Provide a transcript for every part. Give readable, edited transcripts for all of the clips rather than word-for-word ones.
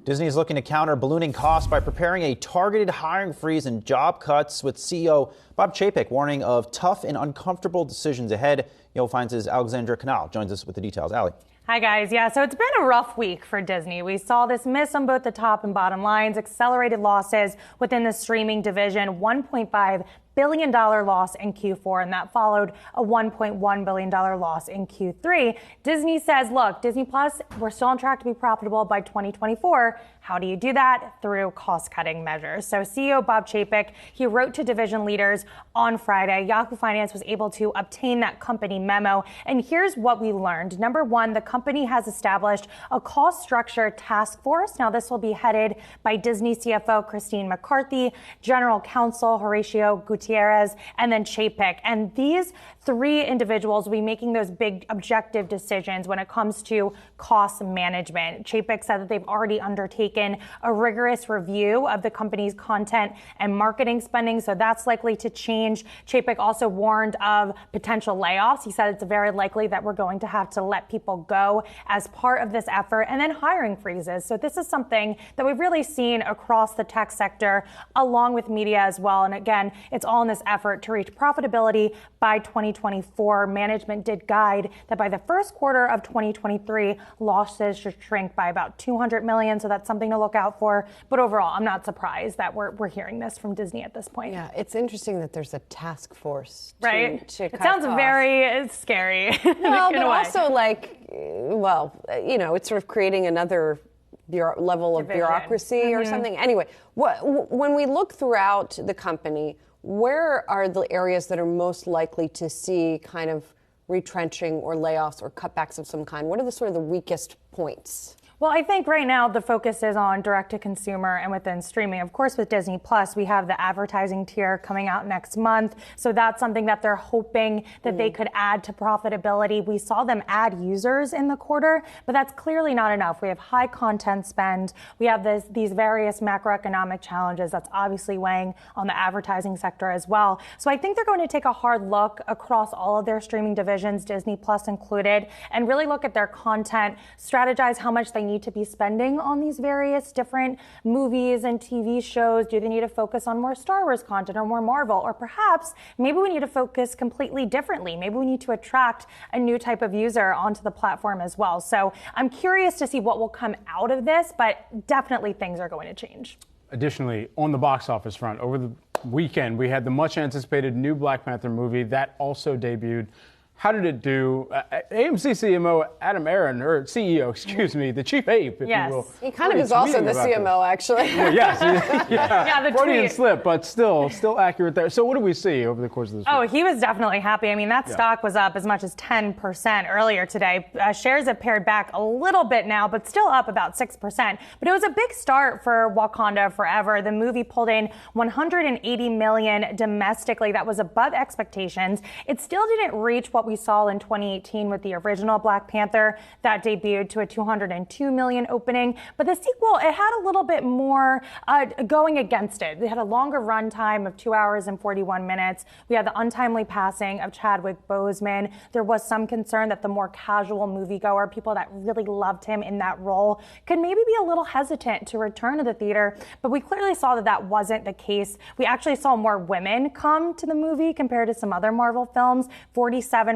Disney is looking to counter ballooning costs by preparing a targeted hiring freeze and job cuts, with CEO Bob Chapek warning of tough and uncomfortable decisions ahead. Yahoo Finance's Alexandra Canal joins us with the details. Allie. Hi, guys. Yeah, so it's been a rough week for Disney. We saw this miss on both the top and bottom lines, accelerated losses within the streaming division, $1.5 billion loss in Q4, and that followed a $1.1 billion loss in Q3. Disney says, look, Disney Plus, we're still on track to be profitable by 2024. How do you do that? Through cost-cutting measures. So CEO Bob Chapek, he wrote to division leaders on Friday. Yahoo Finance was able to obtain that company memo. And here's what we learned. Number one, the company has established a cost structure task force. Now, this will be headed by Disney CFO Christine McCarthy, General Counsel Horatio Gutierrez, and then Chapek. And these three individuals will be making those big objective decisions when it comes to cost management. Chapek said that they've already undertaken a rigorous review of the company's content and marketing spending, so that's likely to change. Chapek also warned of potential layoffs. He said it's very likely that we're going to have to let people go as part of this effort, and then hiring freezes. So this is something that we've really seen across the tech sector, along with media as well. And again, it's all in this effort to reach profitability by 2024. Management did guide that by the first quarter of 2023, losses should shrink by about $200 million. So that's something to look out for. But overall, I'm not surprised that we're hearing this from Disney at this point. Yeah, it's interesting that there's a task force. Right? To it sounds cost. very scary. Well, but also it's sort of creating another level of bureaucracy or something. Anyway, when we look throughout the company, where are the areas that are most likely to see kind of retrenching or layoffs or cutbacks of some kind? What are the sort of the weakest points? Well, I think right now the focus is on direct-to-consumer and within streaming. Of course, with Disney Plus, we have the advertising tier coming out next month. So that's something that they're hoping that they could add to profitability. We saw them add users in the quarter, but that's clearly not enough. We have high content spend. We have these various macroeconomic challenges that's obviously weighing on the advertising sector as well. So I think they're going to take a hard look across all of their streaming divisions, Disney Plus included, and really look at their content, strategize how much they need to be spending on these various different movies and TV shows. Do they need to focus on more Star Wars content or more Marvel? Or perhaps maybe we need to focus completely differently. Maybe we need to attract a new type of user onto the platform as well. So I'm curious to see what will come out of this, but definitely things are going to change. Additionally, on the box office front, over the weekend, we had the much anticipated new Black Panther movie that also debuted. How did it do? AMC CMO Adam Aaron, or CEO, excuse me, the chief ape, if you will. He kind of is also the CMO, actually. Well, yes. The Freudian tweet. slip, but still accurate there. So what do we see over the course of this week? Oh, he was definitely happy. I mean, that stock was up as much as 10% earlier today. Shares have pared back a little bit now, but still up about 6%. But it was a big start for Wakanda Forever. The movie pulled in $180 million domestically. That was above expectations. It still didn't reach what we saw in 2018 with the original Black Panther that debuted to a $202 million opening. But the sequel, it had a little bit more going against it. They had a longer runtime of 2 hours and 41 minutes. We had the untimely passing of Chadwick Boseman. There was some concern that the more casual moviegoer, people that really loved him in that role, could maybe be a little hesitant to return to the theater. But we clearly saw that that wasn't the case. We actually saw more women come to the movie compared to some other Marvel films. 47%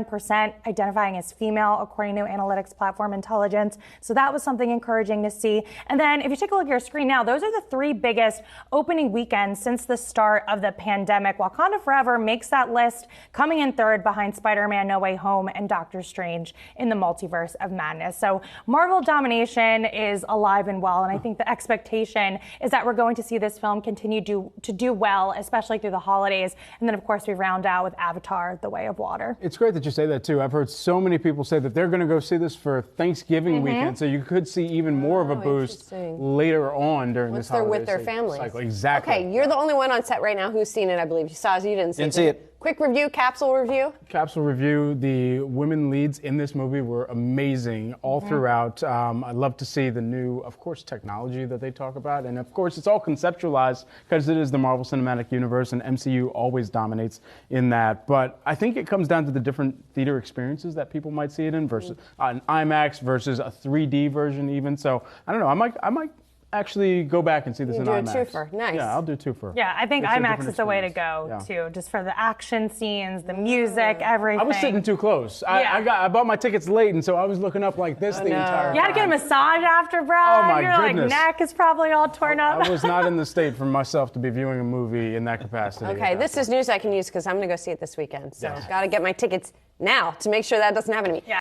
identifying as female, according to analytics platform Intelligence. So that was something encouraging to see. And then if you take a look at your screen now, those are the three biggest opening weekends since the start of the pandemic. Wakanda Forever makes that list, coming in third behind Spider-Man No Way Home and Doctor Strange in the Multiverse of Madness. So Marvel domination is alive and well, and I think the expectation is that we're going to see this film continue to do well, especially through the holidays. And then, of course, we round out with Avatar: The Way of Water. It's great that you say that, too. I've heard so many people say that they're going to go see this for Thanksgiving weekend, so you could see even more of a boost later on during this holiday with their families. cycle. Exactly. Okay, you're the only one on set right now who's seen it, I believe. Saz, you didn't see it. Quick review, capsule review. Capsule review. The women leads in this movie were amazing all throughout. I love to see the new, of course, technology that they talk about. And of course, it's all conceptualized because it is the Marvel Cinematic Universe, and MCU always dominates in that. But I think it comes down to the different theater experiences that people might see it in versus an IMAX versus a 3D version even. So I don't know. I might actually go back and see this in do a IMAX. twofer. Nice. Yeah, I'll do twofer. Yeah, I think It's a IMAX different is the way to experience. go, too, just for the action scenes, the music, everything. I was sitting too close. I bought my tickets late, and so I was looking up like this the entire time. You had to get a massage after, bro. Oh, my Your goodness. neck is probably all torn up. I was not in the state for myself to be viewing a movie in that capacity. Okay, this is news I can use because I'm going to go see it this weekend. So got to get my tickets now to make sure that doesn't happen to me. Yeah.